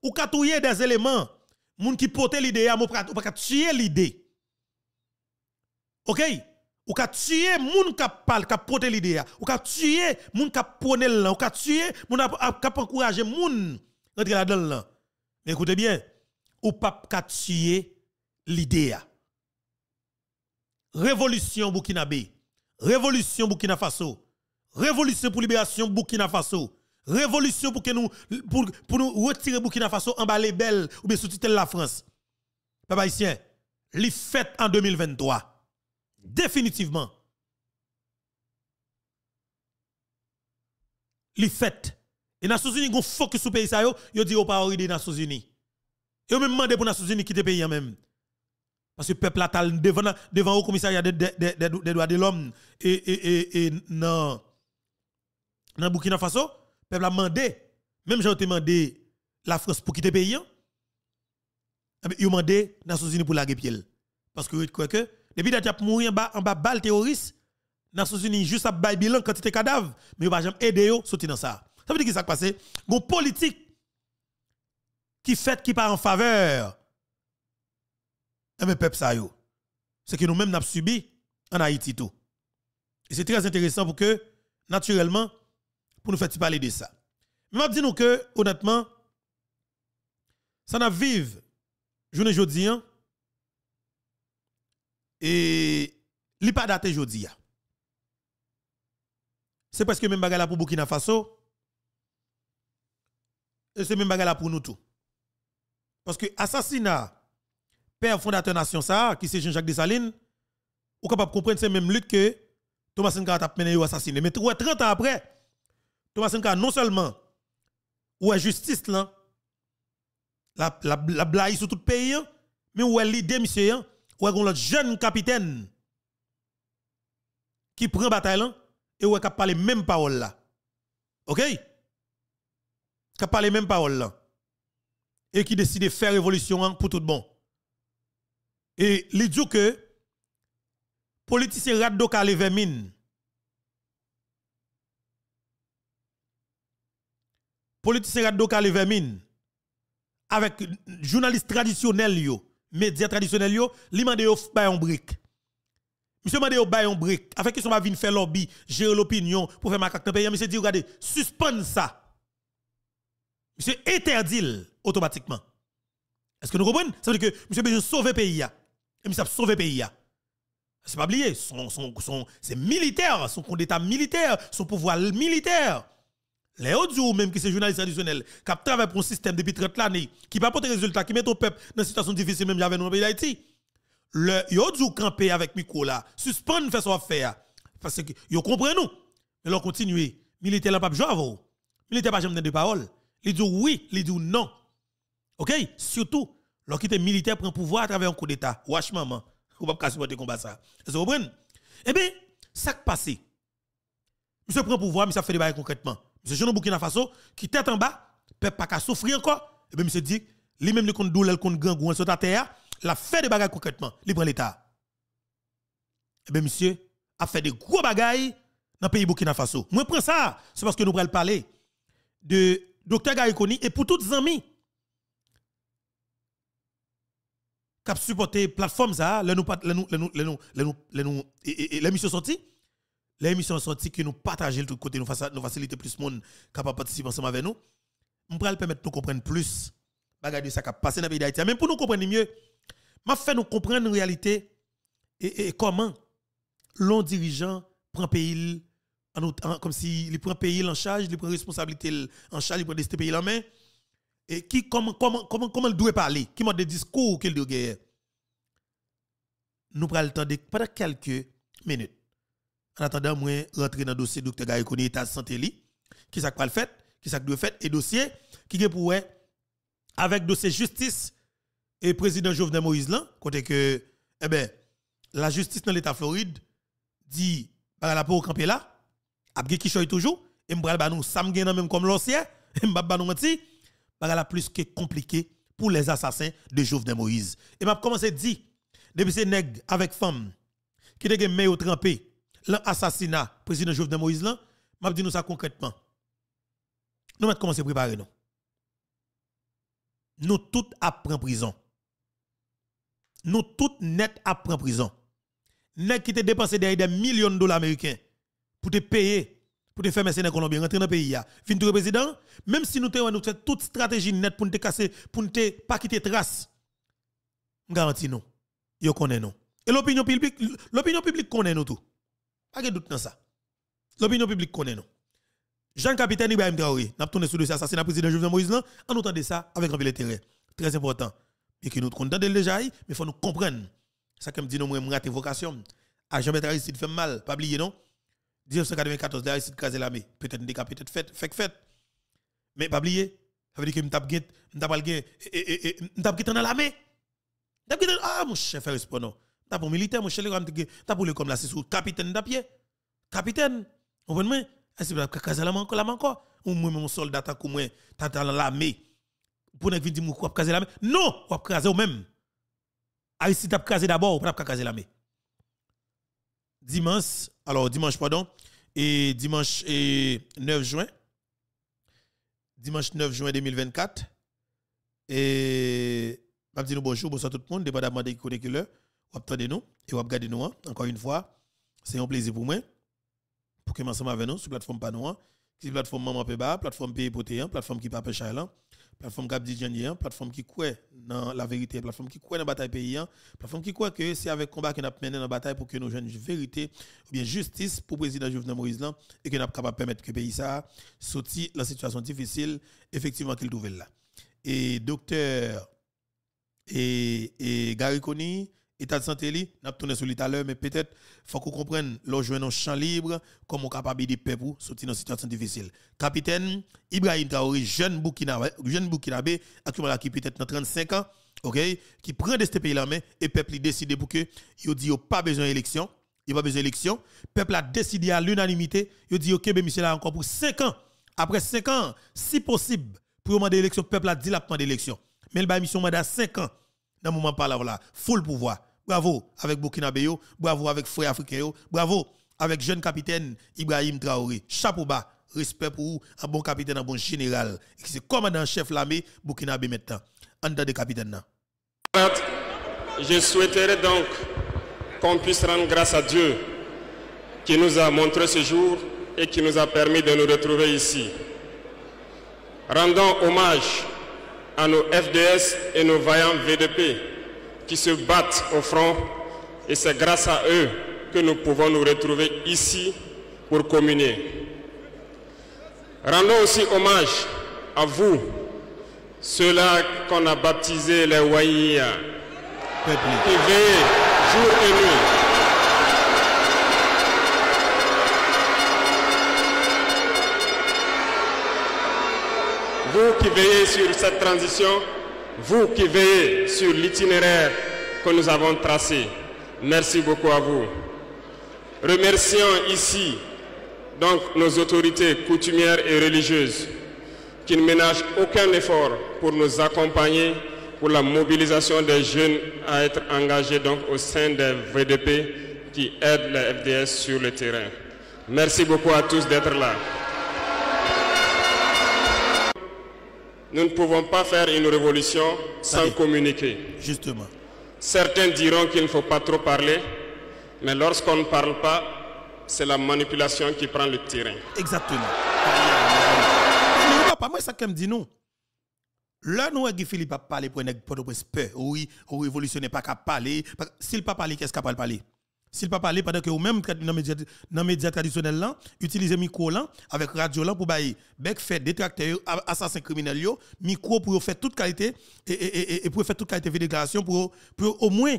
ou ka touyer des éléments, moun qui porte l'idée, ou pas tuer l'idée. OK? Ou ka tuer moun qui parle, qui porte l'idée, ou ka tuer moun qui prône là, ou ka tuer moun qui encourager moun rentrer là-dedans là. Mais écoutez bien, ou pas ka tuer l'idée. Révolution Burkinabé, révolution Burkina Faso, révolution pour libération Burkina Faso, révolution pour que nous retirer Burkina Faso en bas les belles ou bien sous-titre la France. Papa haïtien, li fait en 2023. Définitivement. Li fait. Et Nations Unies gon focus sur pays ça yo dit au pas des Nations Unies. Yo même demandé pour Nations Unies quitter pays en même. Parce que le peuple a devant au commissariat des droits de l'homme et dans Burkina Faso, le peuple a demandé, même j'ai demandé la France pour quitter le pays, il a demandé les Nations Unies pour la pied. Parce que quoi que, depuis qu'il a mouru en bas balle terroriste, les Nations Unies juste à bail bilan quantité cadavre, mais il va jamais aider à sortir dans ça. Ça veut dire que ça passe, une politique qui fait qui part en faveur. Mais peuple ça yo, c'est que nous-mêmes n'a subi en Haïti tout. Et c'est très intéressant pour que naturellement pour nous faire parler de ça. Mais je dis nous que honnêtement ça n'a vive journée jodi et li pas daté jodi. C'est parce que même bagarre là pour Burkina Faso et c'est même bagarre là pour nous tout. Parce que assassinat père fondateur nation ça qui c'est Jean-Jacques Dessalines ou capable comprendre c'est même lutte que Thomas Sankara a mené ou assassiné mais 30 ans après Thomas Sankara non seulement ou est justice là la blague sur tout pays mais ou est l'idée monsieur ou est un jeune capitaine qui prend bataille là et ou est capable parler même parole là. OK? Capable parler même parole là et qui décide de faire révolution pour tout bon. Et il dit que politicien Raddo Kale Vermine, politicien Raddo Kale Vermine, avec journaliste traditionnel yo, médias traditionnels yo, li mande yo bay un brick. Monsieur mande yo bay un brick, avec qui son va venir faire lobby, gérer l'opinion pour faire macaque dans pays, monsieur dit regardez, suspend ça. Monsieur interdit automatiquement. Est-ce que nous comprenons? Ça veut dire que monsieur besoin sauver pays et monsieur a sauvé pays. C'est pas oublier, c'est militaire, son compte d'état militaire, son pouvoir militaire. Les autres même qui sont journalistes traditionnels, qui travaillent pour un système depuis 30 années, qui pas porter résultat, qui met au peuple dans une situation difficile même j'avais dans le pays d'Haïti. Le yo camper avec micro là, suspend faire son affaire parce que yo comprend nous. Mais l'on continue, militaire là pas jouer avant. Militaire pas jamais de parole. Il dit oui, il dit non. OK, surtout lorsqu'il est militaire prend pouvoir à travers un coup d'état. Wesh maman, ou pas supporter combat ça. Vous comprenez? Eh bien, ça qui passe. Monsieur prend pouvoir, monsieur fait des bails concrètement. Monsieur Jean Burkina Faso qui tête en bas, peuple pas qu'à souffrir encore. Eh bien monsieur dit, lui même le compte douleur, le compte gang ou sur ta terre, la fait des bagages concrètement, il prend l'état. Eh bien monsieur a fait des gros bagages dans le pays Burkina Faso. Moi prends ça, c'est parce que nous allons parler de Dr Garikoni et pour toutes les amis qui ont supporté plateforme ça, l'émission sortie, l'émission sortie que nous partageons de tout côté, nous faciliter plus de monde capable participer ensemble avec nous. Nous pourrons permettre de nous comprendre plus de ça qui a passé dans le pays d'Haïti. Même pour nous comprendre mieux, m'a fait nous comprendre en réalité et comment l'on dirigeant prend pays comme si il prend pays en charge, il prend responsabilité en charge, il prend ce pays en main. Et qui comment il doit parler, qui m'a des discours qu'il doit gagner. Nous prenons le temps de pendant quelques minutes. En attendant moi rentrer dans le dossier Dr Garikoni état de santé li, qui ça le fait, qui ça doit fait et dossier qui est pour avec dossier justice et président Jovenel Moïse là, côté que eh ben la justice dans l'état Floride dit par la pour camper là, abgé qui choy toujours et m'bral ba nous sam gen même comme l'ancien, m'ba nous menti. La plus que compliqué pour les assassins de Jovenel Moïse. Et m'a commencé à dire, depuis ces nègres avec femmes qui ont mis au trempé l'assassinat président Jovenel Moïse, m'a dit nous ça concrètement. Nous allons commencer à préparer nous. nous tous apprend prison. Nous tous net apprend prison. Net qui te dépensé derrière des millions de dollars américains pour te payer, pour te faire mercenaires colombiens, rentrer dans le pays. Fin tout président, même si nous avons fait toute stratégie net pour nous casser, pour ne pas quitter trace, garantis nous, yo connaît nous. Et l'opinion publique connaît nous tout. Pas de doute dans ça. L'opinion publique connaît nous. Jean-Capitaine Ibrahim Traoré, n'a tourné sur le dossier assassinat président Jovenel Moïse, on entend ça avec un peu d'intérêt. Très important. Et que nous comptons déjà, mais il faut nous comprendre. Ça que me dit nous, moi, raté vocation. À Jean-Bertrand Aristide fait mal, pas oublier non? 1994, Aristide crasé l'armée. Peut-être décapé, peut-être fait. Mais pas oublier. Ça veut dire que m'tap dans l'armée. Ah, mon chef, respect non. T'as pour militaire, mon chef, t'as pour le comme là, c'est sous capitaine d'apied. Capitaine, vous comprenez? Est-ce que vous avez la encore? Ou moi, mon soldat, t'as dans l'armée. Pour ne pas dire que vous avez l'armée. Non, vous avez crasé vous-même. Aristide a crasé d'abord, vous avez crasé l'armée. Dimanche, et dimanche 9 juin. Dimanche 9 juin 2024. Et je vais dire bonjour, bonsoir tout le monde, dépendamment de qui l'heure. Vous attendez nous et vous regardez nous. Encore une fois, c'est un plaisir pour moi. Pour que ensemble avec nous sur la plateforme Panoa, sur la plateforme Maman Peba, plateforme Pays Potéan, plateforme qui Pape Chailan, plateforme Cap Djanian, plateforme qui croit dans la vérité, plateforme qui croit dans la bataille paysan, plateforme qui croit que c'est avec combat que nous mené dans la bataille pour que nous jeunes vérité ou bien justice pour le président Jovenel Moïse et que nous sommes capables de permettre que le pays ça sorti la situation difficile effectivement qu'il trouve là. Et docteur et Gary Koni, état de santé li, n'a tourné sur lui tout à l'heure, mais peut-être faut qu'on comprenne le jouer dans champ libre comme on capable de peuple pour sortir dans une situation difficile. Capitaine Ibrahim Traoré, jeune Burkinabé, actuellement qui peut-être dans 35 ans, OK, qui prend de ce pays là main et peuple décide pour que il dit pas besoin d'élection, il pas besoin d'élection, peuple a décidé à l'unanimité, il dit OK, ben monsieur là encore pour 5 ans. Après 5 ans, si possible, pour demander élection, peuple a dit la demande d'élection. Mais il a mission mandat 5 ans. Dans le moment par là, full pouvoir. Bravo avec Burkinabé, bravo avec Frère Africain, bravo avec jeune capitaine Ibrahim Traoré. Chapeau bas, respect pour vous, un bon capitaine, un bon général. C'est commandant chef l'armée Burkinabé maintenant. En dedans de capitaine. Je souhaiterais donc qu'on puisse rendre grâce à Dieu qui nous a montré ce jour et qui nous a permis de nous retrouver ici. Rendons hommage à nos FDS et nos vaillants VDP qui se battent au front, et c'est grâce à eux que nous pouvons nous retrouver ici pour communier. Rendons aussi hommage à vous, ceux-là qu'on a baptisés les Waïa, qui veillent jour et nuit. Vous qui veillez sur cette transition, vous qui veillez sur l'itinéraire que nous avons tracé, merci beaucoup à vous. Remercions ici donc nos autorités coutumières et religieuses qui ne ménagent aucun effort pour nous accompagner pour la mobilisation des jeunes à être engagés donc au sein des VDP qui aident les FDS sur le terrain. Merci beaucoup à tous d'être là. Nous ne pouvons pas faire une révolution sans communiquer. Justement. Certains diront qu'il ne faut pas trop parler, mais lorsqu'on ne parle pas, c'est la manipulation qui prend le terrain. Exactement. Pas moi ça qui me dit non. Là nous Guy Philippe a parlé pour nèg peur oui, on révolutionner pas qu'à parler, s'il pas parler qu'est-ce qu'il va parler? S'il pas parler pendant que ou même dans médias traditionnels là, utiliser micro là avec radio là pour bailler bec fait détracteur assassin criminel yo, micro pour faire toute qualité et pour faire toute qualité de déclaration pour au moins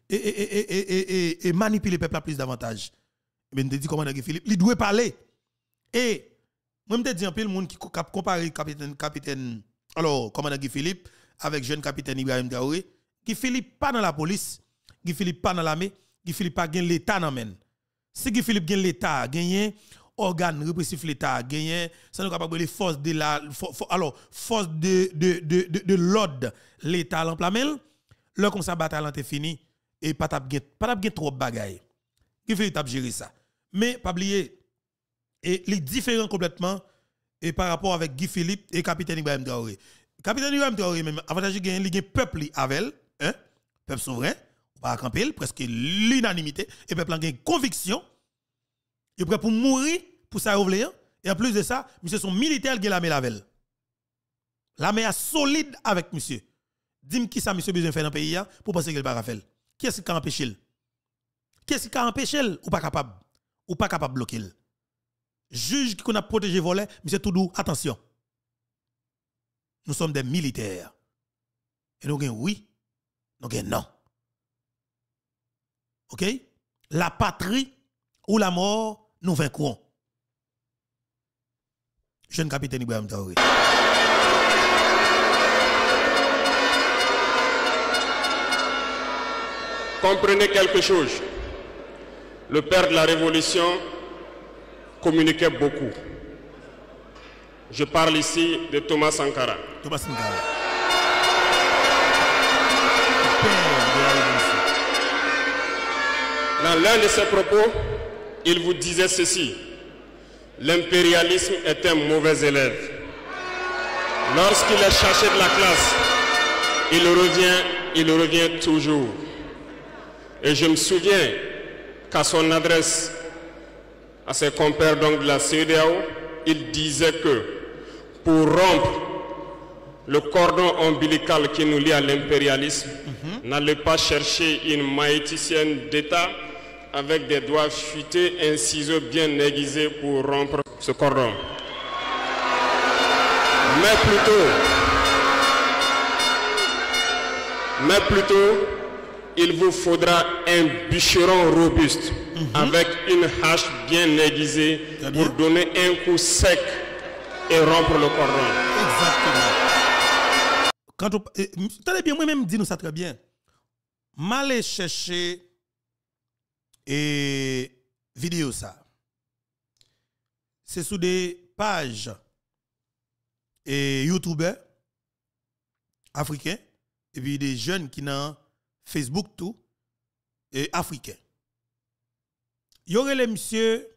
et manipuler le peuple plus davantage. Mais me dit comment Guy Philippe, il doit parler. Et moi me dit un peu le monde qui comparer capitaine alors commandant Guy Philippe avec jeune capitaine Ibrahim Traoré, Guy Philippe pas dans la police, Guy Philippe pas dans l'armée, Guy Philippe pas gagne l'état nan men. Si Guy Philippe gagne l'état, gagne organe répressif l'état, gagne ça nous capable les forces de la force de l'ordre l'état l'emplamel, là comme ça bataille est fini et pas tap gagne trop bagaille. Guy Philippe t'a géré ça. Mais pas oublier et les différents complètement et par rapport avec Guy Philippe et capitaine Ibrahim Traoré. capitaine Ibrahim Traoré même avantage gagne li peuple avec hein peuple souverain pas camper presque l'unanimité et peuple a une conviction il est prêt pour mourir pour ça ouvler et en plus de ça monsieur son militaire qui l'armée lavel l'armée est solide avec monsieur dis-moi qui ça monsieur besoin faire dans le pays pour penser qu'il va faire qui est-ce qui a empêché qu'est-ce qui a empêché ou pas capable de bloquer juge qui qu'on a protégé voler monsieur tout doux attention nous sommes des militaires et nous gagnons oui nous gagnons non. OK? La patrie ou la mort, nous vaincrons. Jeune capitaine Ibrahim Traoré. Comprenez quelque chose. Le père de la Révolution communiquait beaucoup. Je parle ici de Thomas Sankara. Thomas Sankara. Dans l'un de ses propos, il vous disait ceci: l'impérialisme est un mauvais élève. Lorsqu'il est cherché de la classe, il revient toujours. Et je me souviens qu'à son adresse à ses compères donc de la CEDEAO, il disait que pour rompre le cordon ombilical qui nous lie à l'impérialisme, n'allez pas chercher une maïticienne d'État avec des doigts futés, un ciseau bien aiguisé pour rompre ce cordon. Mais plutôt, il vous faudra un bûcheron robuste avec une hache bien aiguisée pour donner un coup sec et rompre le cordon. Exactement. Quand on, bien, moi-même, dis-nous ça très bien. M'aller chercher et vidéo ça. C'est sous des pages et YouTubers africains et puis des jeunes qui n'ont Facebook tout et africains. Il y aurait les monsieur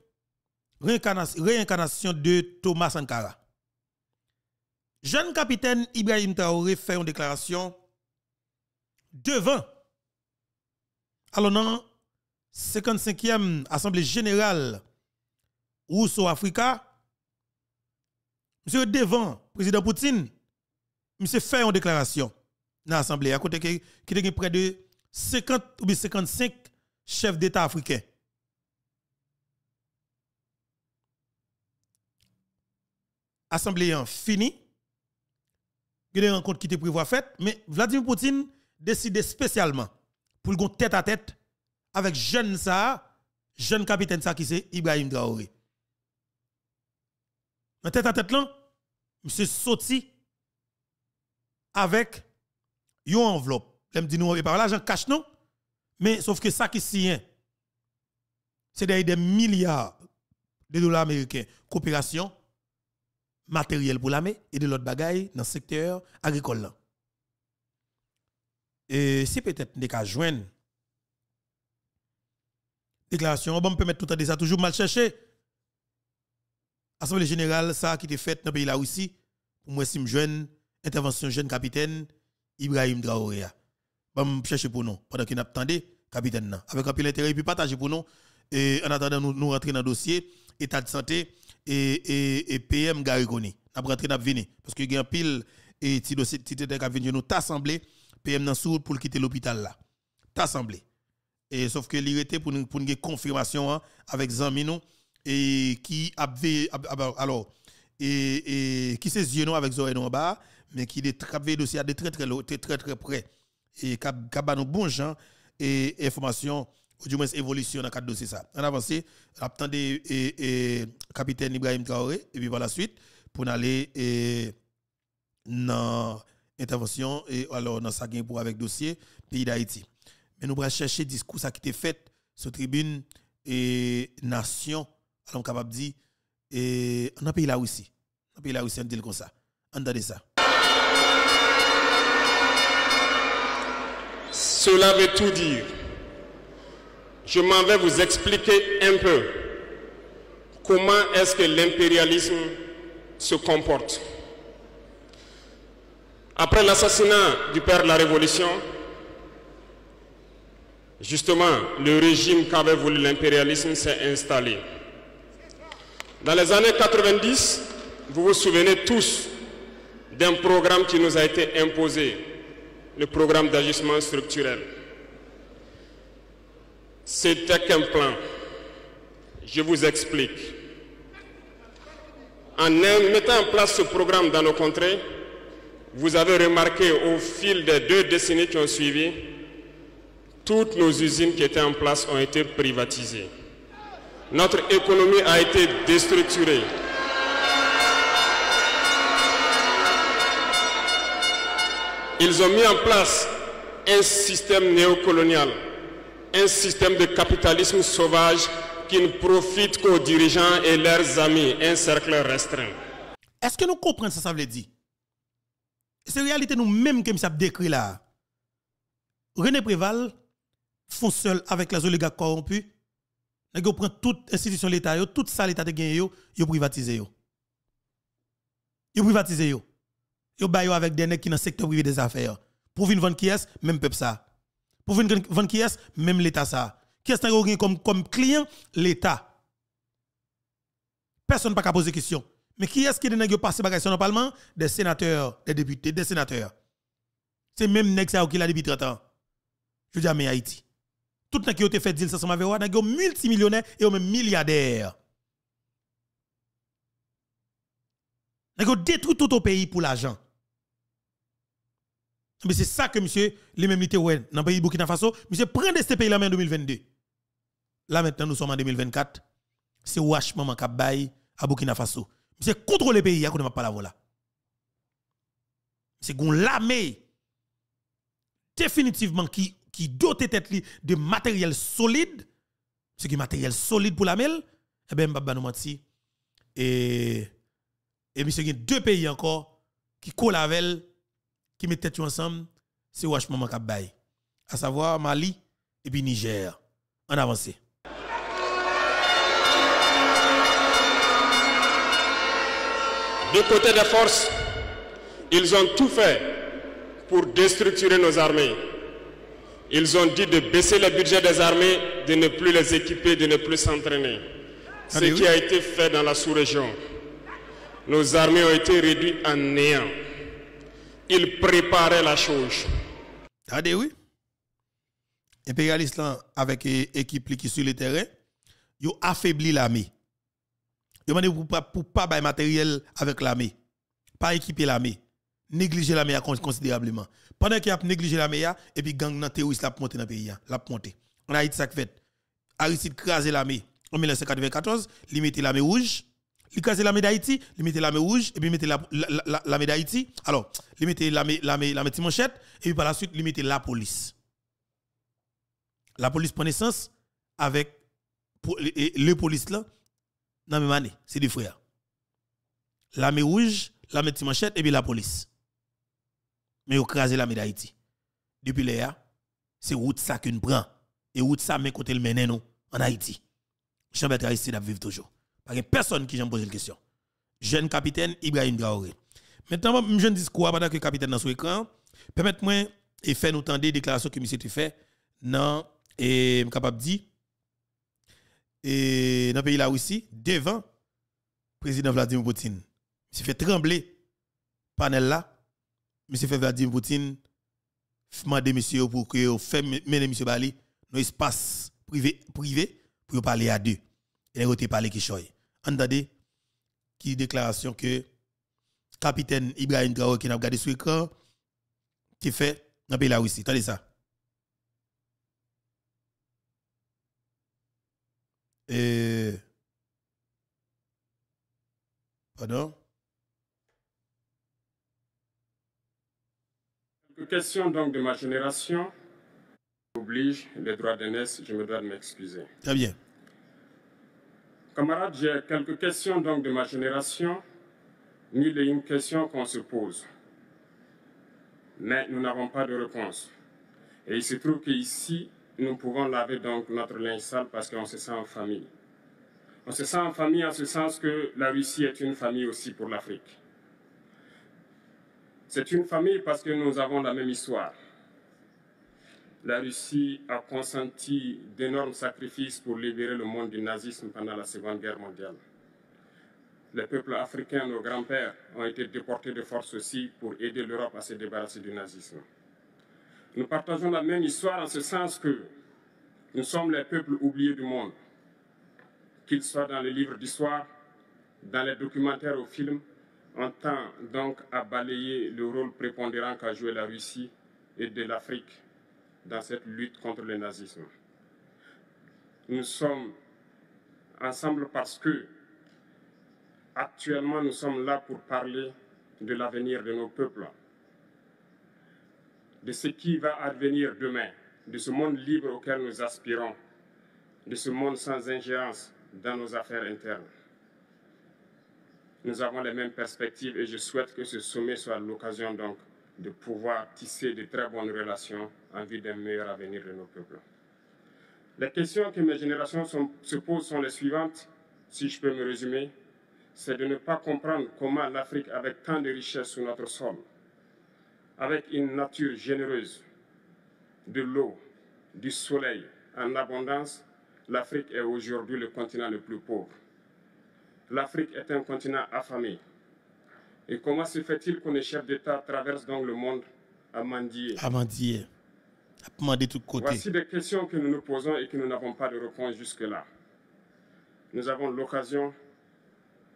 réincarnation de Thomas Sankara. Jeune capitaine Ibrahim Traoré fait une déclaration devant alors non 55e Assemblée générale Rousseau Africa, monsieur devant président Poutine, monsieur fait une déclaration dans l'Assemblée à côté qui a près de 50 ou 55 chefs d'État africains. Assemblée en fini. Il y a des rencontres qui étaient prévues faites, mais Vladimir Poutine décide spécialement pour le tête à tête avec jeune capitaine ça qui c'est Ibrahim Traoré. En tête à tête là, monsieur sorti avec une enveloppe. Je me dis nous par là j'en cache non, mais sauf que ça qui signe c'est des milliards de dollars américains coopération matériel pour l'armée et de l'autre bagaille dans le secteur agricole là. Et si peut-être des cas joindre déclaration, on peut mettre tout à ça toujours mal cherché. Assemblée générale ça qui était faite dans le pays là aussi pour moi si me joindre intervention jeune capitaine Ibrahim Traoré. Bon chercher pour nous pendant qu'il attendait capitaine là avec un peu l'intérêt puis partager pour nous et en attendant nous rentrer dans le dossier état de santé et PM Gariconi. N'a rentrer n'a venir parce que il y a un pile et ti dossier ti tête qu'a venir nous t'assemblé PM dans sourd pour quitter l'hôpital là. T'assemblé. Et sauf que l'irrité pour une confirmation avec Zamino et qui alors et qui ses yeux non avec oreilles en bas mais qui des dossier de très près et cap nous bon gens et information ou du moins évolution dans cadre dossier ça. En avancé, attendez capitaine Ibrahim Traoré et puis par la suite pour aller dans intervention et alors dans ça pour avec dossier pays d'Haïti. Mais nous allons chercher discours ça qui était fait sur tribune et nation alors capable dire et on a pays là aussi. On pays là aussi on dit comme ça. Entendez ça. Cela veut tout dire. Je m'en vais vous expliquer un peu comment est-ce que l'impérialisme se comporte. Après l'assassinat du père de la Révolution, justement, le régime qu'avait voulu l'impérialisme s'est installé. Dans les années 90, vous vous souvenez tous d'un programme qui nous a été imposé, le programme d'ajustement structurel. C'était qu'un plan. Je vous explique. En mettant en place ce programme dans nos contrées, vous avez remarqué au fil des 2 décennies qui ont suivi, toutes nos usines qui étaient en place ont été privatisées. Notre économie a été déstructurée. Ils ont mis en place un système néocolonial, un système de capitalisme sauvage qui ne profite qu'aux dirigeants et leurs amis, un cercle restreint. Est-ce que nous comprenons ça veut dire? C'est la réalité nous-mêmes que nous avons décrit là. René Préval font seul avec les oligarques corrompus. Ils prennent toute institution de l'État, toute ça l'État de gagné, ils privatisent. Ils privatisent. Ils baillent avec des nègres qui dans le secteur privé des affaires. Pour venir vendre qui est, même peuple ça. Pour venir vendre qui est, même l'État ça. Qui est comme client? L'État. Personne n'a pas posé question. Mais qui est-ce qui est passé par dans le Parlement? Des sénateurs, des députés, des sénateurs. C'est même nègre qui l'a depuis 30 ans. Je dis à Haïti. Tout le monde qui a fait deal ensemble avec eux, ils sont multimillionnaires et même milliardaires. Ils ont détruit tout au pays pour l'argent. Mais c'est ça que monsieur, les mêmes dans le pays Burkina Faso, monsieur prend de ce pays-là en 2022. Là maintenant, nous sommes en 2024. C'est Wash Maman Kabay à Burkina Faso. Monsieur contrôle le pays, il n'y a pas la voie là. C'est qu'on l'armée définitivement qui dote tête de matériel solide, ce qui est matériel solide pour la mêle, eh bien, Mbaba nous menti. Et monsieur, il y a 2 pays encore qui collaborent, qui mettent tête ensemble, c'est Wash Maman Kabay, à savoir Mali et puis Niger. En avance. Du côté des forces, ils ont tout fait pour déstructurer nos armées. Ils ont dit de baisser le budget des armées, de ne plus les équiper, de ne plus s'entraîner. Ce qui a été fait dans la sous-région. Nos armées ont été réduites en néant. Ils préparaient la chose. Regardez, oui. Impérialistes avec équipe qui sur le terrain, ils ont affaibli l'armée. Ils ont demandé pour pas bailler matériel avec l'armée, pas équiper l'armée, négliger l'armée considérablement. Pendant qu'il a négligé l'armée, et puis gang nan terroriste la monter dans le pays, la monter. On a Haïti ça fait. Aristide crasé l'armée en 1994, il mettait l'armée rouge, il crasé l'armée d'Haïti, il mettait l'armée rouge et puis il mettait l'armée d'Haïti. Alors, il mettait l'armée Timonchette et puis par la suite il mettait la police. La police prend naissance avec le police là dans la même année, c'est des frères. L'armée rouge, l'armée Timonchette et puis la police. Mais au crasé l'armée d'Haïti. Depuis là, c'est route ça qu'on prend et route ça mais côté le mène nous en Haïti. Jean-Bertrand Aristide a vivre toujours. Parce que personne qui j'aime poser la question. Jeune capitaine Ibrahim Traoré. Maintenant, je ne dis quoi pendant que le capitaine dans son écran. Permettez-moi et faire nous entendre des déclarations que monsieur fait dans et capable dire et dans le pays là aussi devant président Vladimir Poutine. Monsieur fait trembler panel là. Monsieur fait Vladimir Poutine demander monsieur pour que fait mener monsieur Bali dans espace privé pour parler à deux. Et il parler qui choy. Entendez qui déclaration que capitaine Ibrahim Traoré qui n'a regardé sur l'écran qui fait dans le pays là aussi. Attendez ça. Pardon? Quelques questions donc de ma génération oblige les droits d'aînesse, je me dois de m'excuser. Très bien. Camarades, j'ai quelques questions donc de ma génération, mille et une questions qu'on se pose. Mais nous n'avons pas de réponse. Et il se trouve qu'ici, nous pouvons laver donc notre linge sale parce qu'on se sent en famille. On se sent en famille en ce sens que la Russie est une famille aussi pour l'Afrique. C'est une famille parce que nous avons la même histoire. La Russie a consenti d'énormes sacrifices pour libérer le monde du nazisme pendant la Seconde Guerre mondiale. Les peuples africains, nos grands-pères, ont été déportés de force aussi pour aider l'Europe à se débarrasser du nazisme. Nous partageons la même histoire en ce sens que nous sommes les peuples oubliés du monde, qu'ils soient dans les livres d'histoire, dans les documentaires ou films. On tend donc à balayer le rôle prépondérant qu'a joué la Russie et de l'Afrique dans cette lutte contre le nazisme. Nous sommes ensemble parce que actuellement nous sommes là pour parler de l'avenir de nos peuples, de ce qui va advenir demain, de ce monde libre auquel nous aspirons, de ce monde sans ingérence dans nos affaires internes. Nous avons les mêmes perspectives et je souhaite que ce sommet soit l'occasion donc de pouvoir tisser de très bonnes relations en vue d'un meilleur avenir de nos peuples. Les questions que mes générations se posent sont les suivantes, si je peux me résumer. C'est de ne pas comprendre comment l'Afrique, avec tant de richesses sur notre sol, avec une nature généreuse, de l'eau, du soleil en abondance, l'Afrique est aujourd'hui le continent le plus pauvre. L'Afrique est un continent affamé. Et comment se fait-il que les chefs d'État traversent donc le monde à mendier? À mendier. À demander de tous côtés. Voici des questions que nous nous posons et que nous n'avons pas de réponse jusque-là. Nous avons l'occasion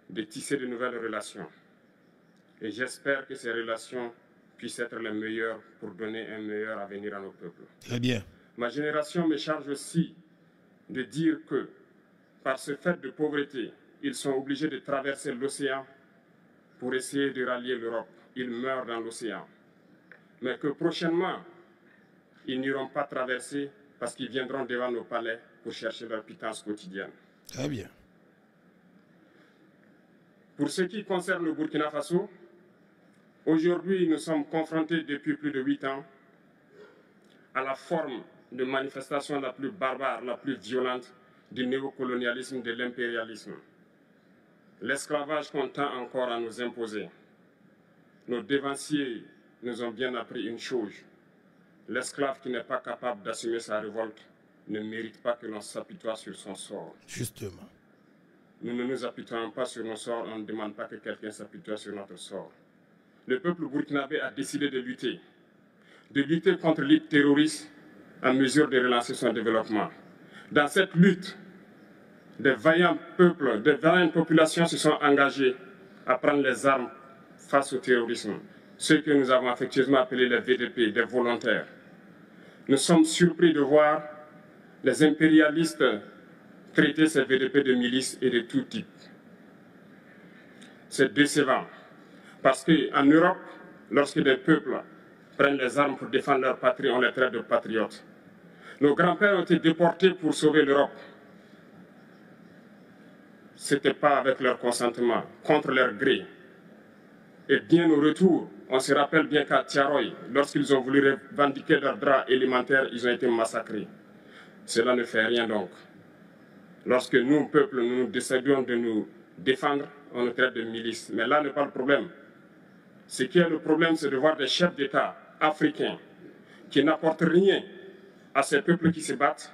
de tisser de nouvelles relations. Et j'espère que ces relations puissent être les meilleures pour donner un meilleur avenir à nos peuples. Très bien. Ma génération me charge aussi de dire que, par ce fait de pauvreté, ils sont obligés de traverser l'océan pour essayer de rallier l'Europe. Ils meurent dans l'océan. Mais que prochainement, ils n'iront pas traverser parce qu'ils viendront devant nos palais pour chercher leur pitance quotidienne. Très bien. Pour ce qui concerne le Burkina Faso, aujourd'hui, nous sommes confrontés depuis plus de 8 ans à la forme de manifestation la plus barbare, la plus violente du néocolonialisme, de l'impérialisme. L'esclavage qu'on tend encore à nous imposer. Nos dévanciers nous ont bien appris une chose. L'esclave qui n'est pas capable d'assumer sa révolte ne mérite pas que l'on s'apitoie sur son sort. Justement. Nous ne nous apitoyons pas sur nos sorts, on ne demande pas que quelqu'un s'apitoie sur notre sort. Le peuple burkinabé a décidé de lutter contre l'île terroriste à mesure de relancer son développement. Dans cette lutte, des vaillants peuples, des vaillantes populations se sont engagées à prendre les armes face au terrorisme. Ceux que nous avons affectueusement appelés les VDP, des volontaires. Nous sommes surpris de voir les impérialistes traiter ces VDP de milices et de tout type. C'est décevant. Parce qu'en Europe, lorsque des peuples prennent les armes pour défendre leur patrie, on les traite de patriotes. Nos grands-pères ont été déportés pour sauver l'Europe. Ce n'était pas avec leur consentement, contre leur gré. Et bien au retour, on se rappelle bien qu'à Tiaroy, lorsqu'ils ont voulu revendiquer leurs droits élémentaires, ils ont été massacrés. Cela ne fait rien donc. Lorsque nous, peuple, nous décidons de nous défendre, on nous traite de milices. Mais là n'est pas le problème. Ce qui est le problème, c'est de voir des chefs d'État africains qui n'apportent rien à ces peuples qui se battent,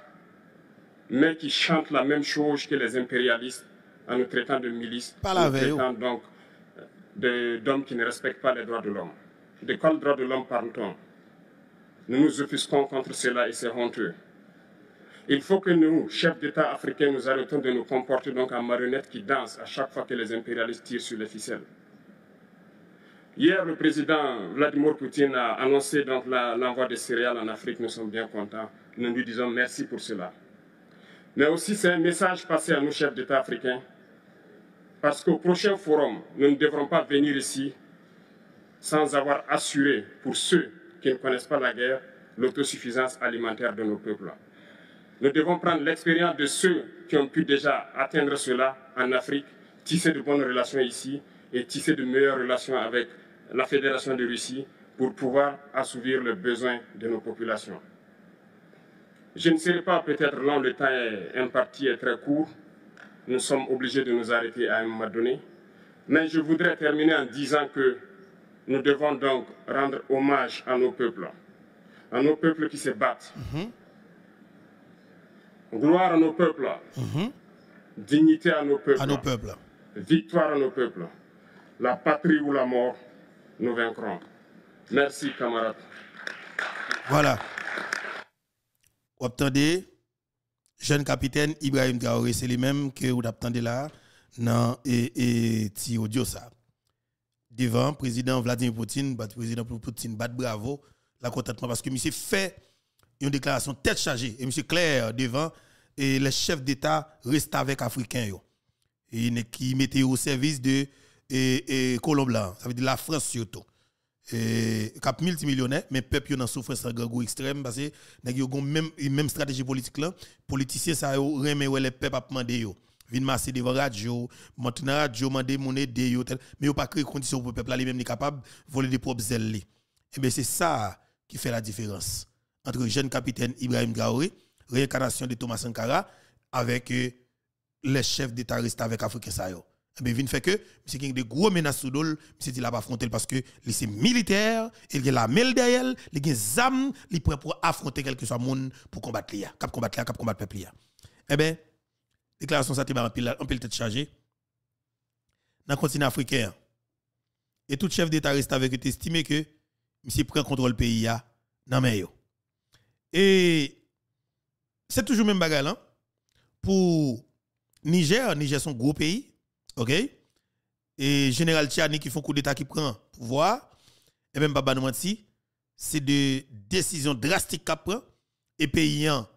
mais qui chantent la même chose que les impérialistes en nous traitant de milices, en nous traitant donc d'hommes qui ne respectent pas les droits de l'homme. De quels droits de l'homme parle-t-on? Nous nous offusquons contre cela et c'est honteux. Il faut que nous, chefs d'État africains, nous arrêtons de nous comporter donc en marionnettes qui dansent à chaque fois que les impérialistes tirent sur les ficelles. Hier, le président Vladimir Poutine a annoncé donc l'envoi de céréales en Afrique. Nous sommes bien contents. Nous lui disons merci pour cela. Mais aussi, c'est un message passé à nos chefs d'État africains. Parce qu'au prochain forum, nous ne devrons pas venir ici sans avoir assuré, pour ceux qui ne connaissent pas la guerre, l'autosuffisance alimentaire de nos peuples. Nous devons prendre l'expérience de ceux qui ont pu déjà atteindre cela en Afrique, tisser de bonnes relations ici et tisser de meilleures relations avec la Fédération de Russie pour pouvoir assouvir les besoins de nos populations. Je ne serai pas peut-être long, le temps imparti est très court. Nous sommes obligés de nous arrêter à un moment donné. Mais je voudrais terminer en disant que Nous devons donc rendre hommage à nos peuples qui se battent. Gloire à nos peuples, dignité à nos peuples, victoire à nos peuples. La patrie ou la mort, nous vaincrons. Merci, camarades. Voilà. Vous attendez, jeune capitaine Ibrahim Traoré, c'est les mêmes que vous attendez là, dans ti audio ça. Devant président Vladimir Poutine, président Poutine bat bravo, la contentement parce que monsieur fait une déclaration tête chargée et monsieur clair devant et les chefs d'État restent avec Africains yo. Et qui mettaient au service de Colombia, ça veut dire la France surtout. Cap multimillionnaire mais peuple dans souffrance en grand extrême parce que nèg yo même stratégie politique là, politiciens ça yo remet les peuple a demander yo. Vin masser devant radio, maintenant radio demander mon aide yo mais yo pas créer conditions pour peuple là lui-même capable voler des propres ailes. Et bien c'est ça qui fait la différence entre le jeune capitaine Ibrahim Traoré, réincarnation de Thomas Sankara avec les chefs d'État restés avec Africains ça yo. Eh bien, vient fait que monsieur qui a des gros menaces sous dol, monsieur dit là pas affronter parce que c'est militaire, il a la mêle derrière, il a des armes, il prêt pour affronter quelque soit monde pour combattre les cap combattre peuple. Eh bien, déclaration ça en pile tête chargée. Dans le continent africain et tout chef d'État reste avec eux estimé que monsieur prend contrôle pays dans main yo. Et c'est toujours même bagarre là pour Niger son gros pays. OK? Et général Tchani qui font coup d'état qui prend pouvoir, et même Baba Noumanti, c'est de décisions drastiques qu'a prend et payant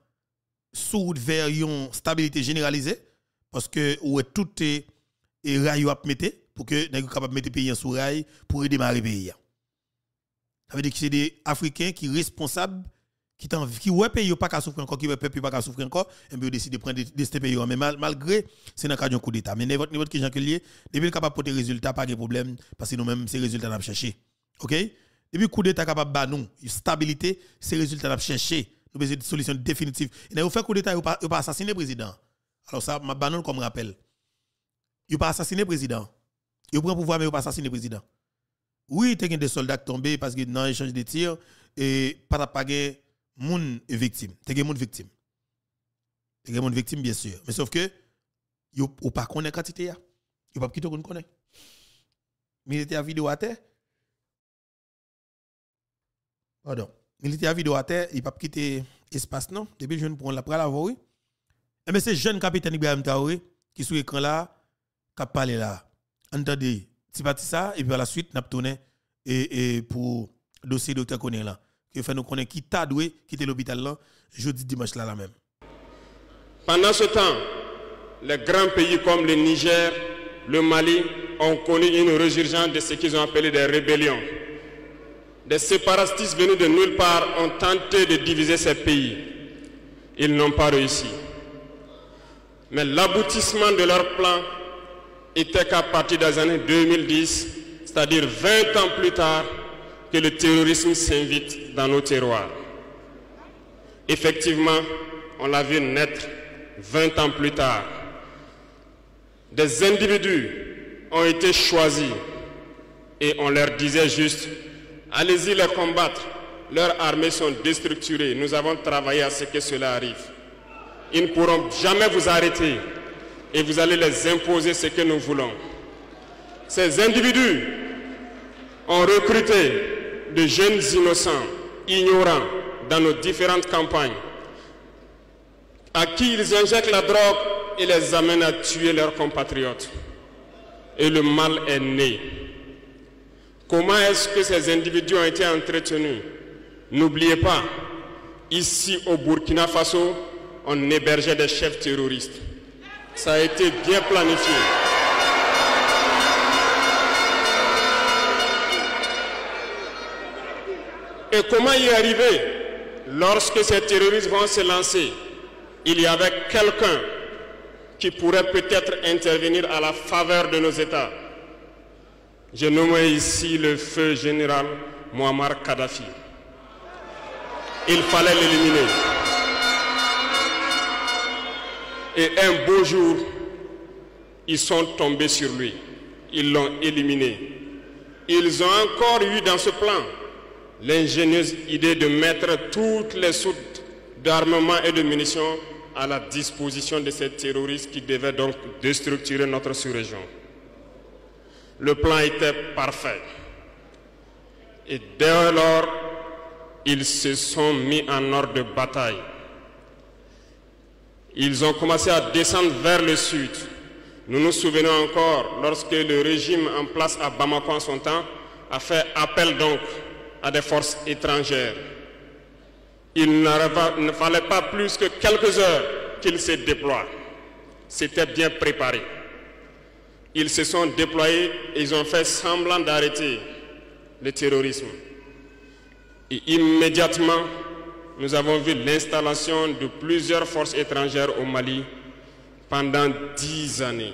sous vers une stabilité généralisée parce que où tout est rail à mettre pour que nous capable mettre pays sous rail pour redémarrer pays. Ça veut dire que c'est des Africains qui responsables qui ouais pays pas qu'à souffrir encore qui peuple pas qu'à souffrir encore et bien décide de prendre des pays mais malgré c'est dans cadre d'un coup d'état mais n'importe qui gens qui lié depuis capable porter résultat pas de problème parce que nous même ces résultats n'a chercher. OK? Depuis coup d'état capable ba nous stabilité ces résultats n'a chercher nous besoin de solution définitive et nous fait coup d'état il pas assassiner président. Alors ça m'a banon comme rappel. Il pas assassiner président. Il prend pouvoir mais il pas assassiner président. Oui, il y a des soldats tombés parce que dans échange de tirs et pas moun est victime. T'es moun victime. T'es moun victime bien sûr. Mais sauf que yo pas connaît quantité ya. Yo pas qui to connaît. Militaire vidéo à terre. Pardon. Militaire vidéo à terre, il pas quitter espace non. Depuis jeune pour la voir oui. Et mais c'est jeune capitaine Ibrahim Traoré qui sur écran là qui parler là. Entendez, c'est parti ça et puis à la suite n'a tourné et pour dossier docteur Koné là. Que fait nous connaître qui t'a doué quitter l'hôpital là jeudi dimanche là même. Pendant ce temps, les grands pays comme le Niger, le Mali ont connu une résurgence de ce qu'ils ont appelé des rébellions. Des séparatistes venus de nulle part ont tenté de diviser ces pays. Ils n'ont pas réussi. Mais l'aboutissement de leur plan était qu'à partir des années 2010, c'est-à-dire 20 ans plus tard, que le terrorisme s'invite dans nos terroirs. Effectivement, on l'a vu naître 20 ans plus tard. Des individus ont été choisis et on leur disait juste, allez-y les combattre, leurs armées sont déstructurées, nous avons travaillé à ce que cela arrive. Ils ne pourront jamais vous arrêter et vous allez les imposer ce que nous voulons. Ces individus ont recruté de jeunes innocents, ignorants, dans nos différentes campagnes, à qui ils injectent la drogue et les amènent à tuer leurs compatriotes. Et le mal est né. Comment est-ce que ces individus ont été entretenus? N'oubliez pas, ici au Burkina Faso, on hébergeait des chefs terroristes. Ça a été bien planifié. Et comment y arriver? Lorsque ces terroristes vont se lancer, il y avait quelqu'un qui pourrait peut-être intervenir à la faveur de nos États. Je nomme ici le feu général Muammar Kadhafi. Il fallait l'éliminer. Et un beau jour, ils sont tombés sur lui. Ils l'ont éliminé. ils ont encore eu dans ce plan l'ingénieuse idée de mettre toutes les soutes d'armement et de munitions à la disposition de ces terroristes qui devaient donc déstructurer notre sous-région. Le plan était parfait. Et dès lors, ils se sont mis en ordre de bataille. Ils ont commencé à descendre vers le sud. Nous nous souvenons encore lorsque le régime en place à Bamako en son temps a fait appel donc à des forces étrangères. Il ne fallait pas plus que quelques heures qu'ils se déploient. C'était bien préparé. Ils se sont déployés et ils ont fait semblant d'arrêter le terrorisme. Et immédiatement, nous avons vu l'installation de plusieurs forces étrangères au Mali pendant 10 années.